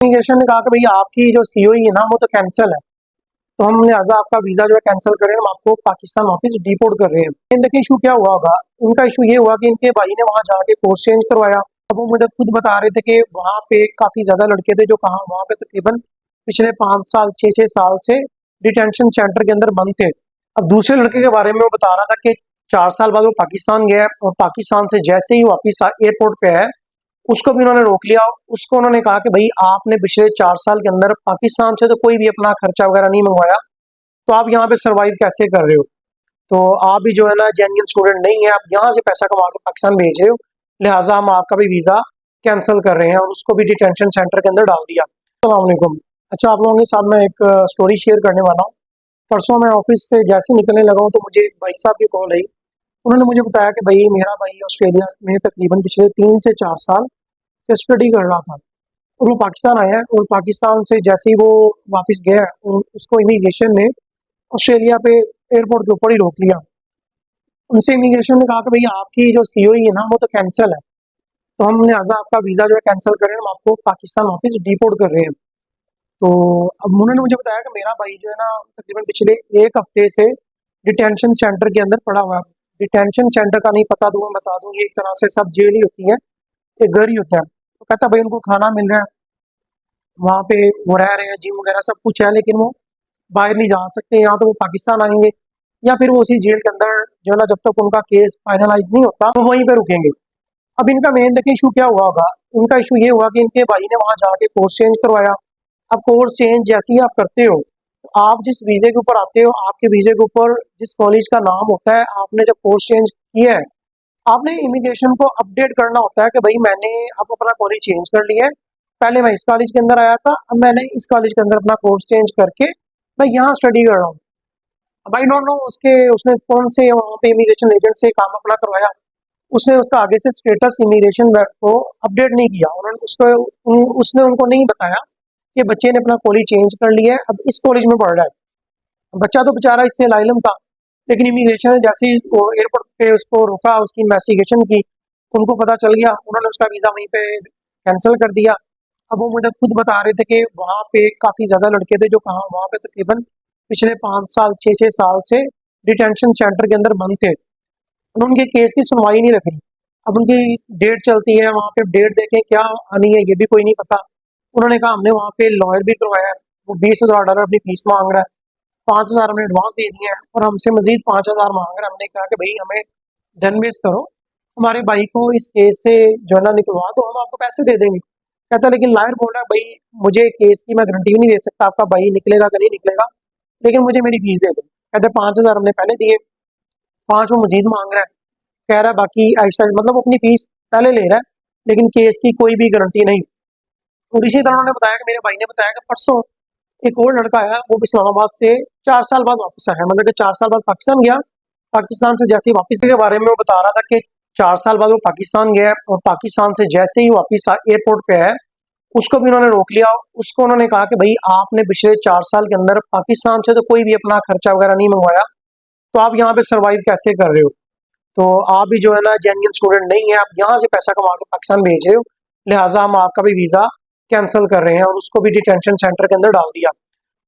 Immigration ने कहा कि भई आपकी जो सीओई है ना वो तो कैंसिल है, तो हम लिहाजा आपका वीज़ा जो है कैंसिल कर रहे हैं, हम आपको पाकिस्तान वापस डिपोर्ट कर रहे हैं। लेकिन देखिए इशू क्या हुआ होगा, इनका इशू ये हुआ कि इनके भाई ने वहाँ जाके कोर्स चेंज करवाया। अब वो मुझे खुद बता रहे थे कि वहाँ पे काफ़ी ज़्यादा लड़के थे जो कहाँ वहाँ पे तकरीबन पिछले 5 साल 6-6 साल से डिटेंशन सेंटर के अंदर बंद थे। अब दूसरे लड़के के बारे में वो बता रहा था कि 4 साल बाद वो पाकिस्तान गया और पाकिस्तान से जैसे ही वापस एयरपोर्ट पे आया, उसको भी उन्होंने रोक लिया। उसको उन्होंने कहा कि भई आपने पिछले 4 साल के अंदर पाकिस्तान से तो कोई भी अपना खर्चा वगैरह नहीं मंगवाया, तो आप यहाँ पे सर्वाइव कैसे कर रहे हो? तो आप भी जो है ना जेन्युइन स्टूडेंट नहीं है, आप यहाँ से पैसा कमा के पाकिस्तान भेज रहे हो, लिहाजा हम आपका भी वीज़ा कैंसिल कर रहे हैं, और उसको भी डिटेंशन सेंटर के अंदर डाल दिया। अस्सलाम वालेकुम। अच्छा, आप लोगों के साथ मैं एक स्टोरी शेयर करने वाला हूँ। परसों मैं ऑफिस से जैसे ही निकलने लगा हूँ तो मुझे भाई साहब की कॉल आई। उन्होंने मुझे बताया कि भई मेरा भाई ऑस्ट्रेलिया में तकरीबन पिछले 3 से 4 साल से स्टडी कर रहा था, और वो पाकिस्तान आया है, और पाकिस्तान से जैसे ही वो वापस गया, उसको इमिग्रेशन ने ऑस्ट्रेलिया पे एयरपोर्ट के ऊपर ही रोक लिया। उनसे इमिग्रेशन ने कहा कि भई आपकी जो सीओई है ना वो तो कैंसिल है, तो हम लिहाजा आपका वीज़ा जो है कैंसिल कर रहे हैं, हम आपको पाकिस्तान वापस डिपोर्ट कर रहे हैं। तो अब उन्होंने मुझे बताया कि मेरा भाई जो है ना तकरीबन पिछले 1 हफ्ते से डिटेंशन सेंटर के अंदर पड़ा हुआ है। डिटेंशन सेंटर का नहीं पता तो मैं बता दूँ, ये एक तरह से सब जेल ही होती है, एक घर ही होता है। तो कहता भाई उनको खाना मिल रहा है, वहाँ पे वो रह रहे हैं, जिम वगैरह सब कुछ है, लेकिन वो बाहर नहीं जा सकते, या तो वो पाकिस्तान आएँगे या फिर वो उसी जेल के अंदर जो है ना, जब तक उनका केस फाइनलाइज़ नहीं होता वो वहीं पे रुकेंगे। अब इनका मेन देखिए इशू क्या हुआ होगा, इनका इशू ये हुआ कि इनके भाई ने वहाँ जाके कोर्स चेंज करवाया। अब कोर्स चेंज जैसे ही आप करते हो, तो आप जिस वीज़े के ऊपर आते हो, आपके वीज़े के ऊपर जिस कॉलेज का नाम होता है, आपने जब कोर्स चेंज किया है, आपने इमिग्रेशन को अपडेट करना होता है कि भई मैंने अब अपना कॉलेज चेंज कर लिया है। पहले मैं इस कॉलेज के अंदर आया था, अब मैंने इस कॉलेज के अंदर अपना कोर्स चेंज करके मैं यहाँ स्टडी कर रहा हूँ। अब आई डोंट नो उसने कौन से वहाँ पे इमिग्रेशन एजेंट से काम अपना करवाया। उसने उसका आगे से स्टेटस इमिग्रेशन वेब को अपडेट नहीं किया। उसने उनको नहीं बताया कि बच्चे ने अपना कॉलेज चेंज कर लिया है, अब इस कॉलेज में पढ़ रहा है। बच्चा तो बेचारा इससे लाइलम था, लेकिन इमिग्रेशन ने जैसे ही वो एयरपोर्ट पे उसको रोका, उसकी इन्वेस्टिगेशन की, उनको पता चल गया, उन्होंने उसका वीज़ा वहीं पे कैंसिल कर दिया। अब वो मुझे खुद बता रहे थे कि वहाँ पे काफ़ी ज़्यादा लड़के थे जो कहाँ वहाँ पे तकरीबन पिछले 5 साल 6-6 साल से डिटेंशन सेंटर के अंदर बंद थे, और उनके केस की सुनवाई नहीं रखी। अब उनकी डेट चलती है, वहाँ पे डेट देखें क्या आनी है ये भी कोई नहीं पता। उन्होंने कहा हमने वहाँ पे लॉयर भी करवाया है, वो $20,000 अपनी फीस मांग रहा है, 5,000 हमने एडवांस दे दिए हैं, और हमसे मजीद 5,000 मांग रहा है। हमने कहा कि भाई हमें धन बेस करो, हमारे भाई को इस केस से जो है ना निकलवा दो, हम आपको पैसे दे देंगे। कहता लेकिन लायर बोल रहा है भाई मुझे केस की मैं गारंटी भी नहीं दे सकता आपका भाई निकलेगा कि नहीं निकलेगा, लेकिन मुझे मेरी फीस दे दो। कहते 5,000 हमने पहले दिए, 5 वो मजीद मांग रहा है, कह रहा है बाकी ऐसा, मतलब वो अपनी फीस पहले ले रहा है, लेकिन केस की कोई भी गारंटी नहीं। और इसी तरह उन्होंने बताया कि मेरे भाई ने बताया कि परसों एक और लड़का आया, वो भी इस्लामाबाद से 4 साल बाद वापस आया, मतलब कि 4 साल बाद पाकिस्तान गया। पाकिस्तान से जैसे ही वापस के बारे में वो बता रहा था कि 4 साल बाद वो पाकिस्तान गया, और पाकिस्तान से जैसे ही वापस एयरपोर्ट पे आया, उसको भी उन्होंने रोक लिया। उसको उन्होंने कहा कि भाई आपने पिछले 4 साल के अंदर पाकिस्तान से तो कोई भी अपना खर्चा वगैरह नहीं मंगवाया, तो आप यहाँ पे सर्वाइव कैसे कर रहे हो? तो आप भी जो है ना जेन्युइन स्टूडेंट नहीं है, आप यहाँ से पैसा कमा के पाकिस्तान भेज रहे हो, लिहाजा हम आपका भी वीज़ा कैंसिल कर रहे हैं, और उसको भी डिटेंशन सेंटर के अंदर डाल दिया।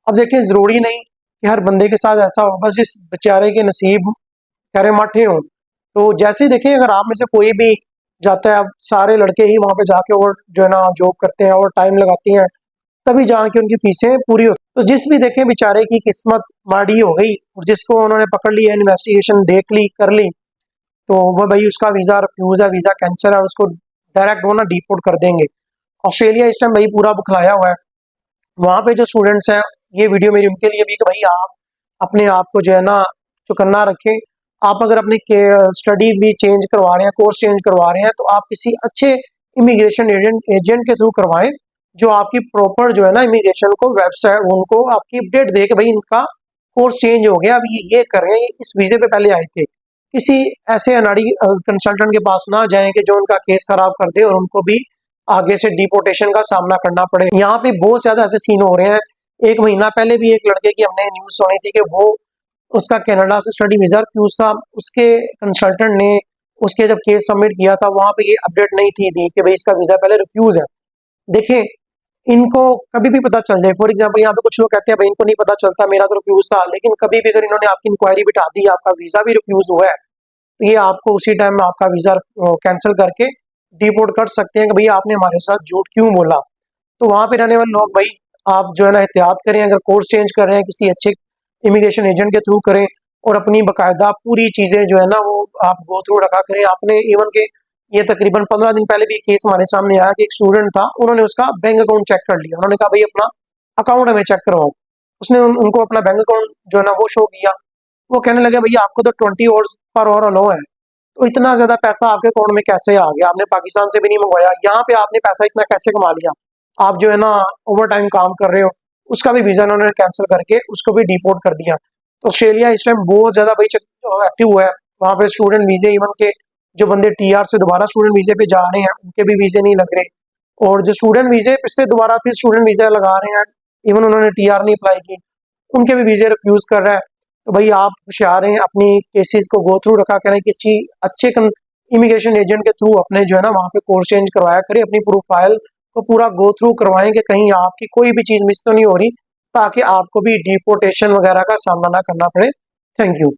अब देखिए ज़रूरी नहीं कि हर बंदे के साथ ऐसा हो, बस इस बेचारे के नसीब खैर माठे हों। तो जैसे ही देखिए अगर आप में से कोई भी जाता है, अब सारे लड़के ही वहाँ पे जाके और जो है ना जॉब करते हैं और टाइम लगाते हैं, तभी जान के उनकी फीसें पूरी होती। तो जिस भी देखें बेचारे की किस्मत माड़ी हो गई, और जिसको उन्होंने पकड़ लिया, इन्वेस्टिगेशन देख ली कर ली, तो वो भाई उसका वीज़ा रिफ्यूज़ है, वीज़ा कैंसिल है, और उसको डायरेक्ट वो ना डिपोर्ट कर देंगे। ऑस्ट्रेलिया इस टाइम भाई पूरा बुखलाया हुआ है। वहाँ पे जो स्टूडेंट्स हैं, ये वीडियो मेरी उनके लिए भी कि भाई आप अपने आप को जो है ना चौकन्ना रखें। आप अगर अपनी स्टडी भी चेंज करवा रहे हैं, कोर्स चेंज करवा रहे हैं, तो आप किसी अच्छे इमिग्रेशन एजेंट के थ्रू करवाएं, जो आपकी प्रॉपर जो है ना इमिग्रेशन को वेबसाइट उनको आपकी अपडेट दे कि भाई इनका कोर्स चेंज हो गया, अब ये कर रहे हैं, ये इस वीज़े पे पहले आए थे। किसी ऐसे अनाड़ी कंसल्टेंट के पास ना जाएं कि जो उनका केस खराब कर दे और उनको भी आगे से डिपोर्टेशन का सामना करना पड़े। यहाँ पे बहुत ज्यादा ऐसे सीन हो रहे हैं। 1 महीना पहले भी एक लड़के की हमने न्यूज सुनी थी कि वो उसका कनाडा से स्टडी वीजा रिफ्यूज था। उसके कंसल्टेंट ने उसके जब केस सबमिट किया था, वहां पे ये अपडेट नहीं थी दी कि भाई इसका वीजा पहले रिफ्यूज है। देखें इनको कभी भी पता चल जाए, फॉर एग्जाम्पल यहाँ पे कुछ लोग कहते हैं भाई इनको नहीं पता चलता, मेरा तो रिफ्यूज था, लेकिन कभी भी अगर इन्होंने आपकी इंक्वायरी बिठा दी, आपका वीजा भी रिफ्यूज हुआ है, तो ये आपको उसी टाइम में आपका वीजा कैंसिल करके डिपोर्ट कर सकते हैं कि भाई आपने हमारे साथ झूठ क्यों बोला। तो वहां पे रहने वाले लोग भाई आप जो है ना एहतियात करें, अगर कोर्स चेंज कर रहे हैं किसी अच्छे इमिग्रेशन एजेंट के थ्रू करें, और अपनी बकायदा पूरी चीजें जो है ना वो आप गो थ्रू रखा करें। आपने इवन के ये तकरीबन 15 दिन पहले भी केस हमारे सामने आया कि एक स्टूडेंट था, उन्होंने उसका बैंक अकाउंट चेक कर लिया, उन्होंने कहा भाई अपना अकाउंट हमें चेक करवाओ। उसने उनको अपना बैंक अकाउंट जो है ना वो शो किया। वो कहने लगे भैया आपको तो 20 आवर्स पर आवर अलो है, तो इतना ज्यादा पैसा आपके अकाउंट में कैसे आ गया, आपने पाकिस्तान से भी नहीं मंगवाया, यहाँ पे आपने पैसा इतना कैसे कमा लिया, आप जो है ना ओवर टाइम काम कर रहे हो। उसका भी वीजा उन्होंने कैंसिल करके उसको भी डिपोर्ट कर दिया। तो ऑस्ट्रेलिया इस टाइम बहुत ज्यादा भाई एक्टिव हुआ है। वहाँ पे स्टूडेंट वीजे, इवन के जो बंदे टीआर से दोबारा स्टूडेंट वीजे पे जा रहे हैं उनके भी वीजे नहीं लग रहे, और जो स्टूडेंट वीजे फिर से दोबारा फिर स्टूडेंट वीजा लगा रहे हैं, इवन उन्होंने टीआर नहीं अप्लाई की, उनके भी वीजे रिफ्यूज कर रहा है। तो भाई आप होशियार हैं, अपनी केसेस को गो थ्रू रखा करें, किसी अच्छे इमिग्रेशन एजेंट के थ्रू अपने जो है ना वहाँ पे कोर्स चेंज करवाया करें, अपनी प्रोफाइल को पूरा गो थ्रू करवाएं कि कहीं आपकी कोई भी चीज मिस तो नहीं हो रही, ताकि आपको भी डिपोर्टेशन वगैरह का सामना ना करना पड़े। Thank you.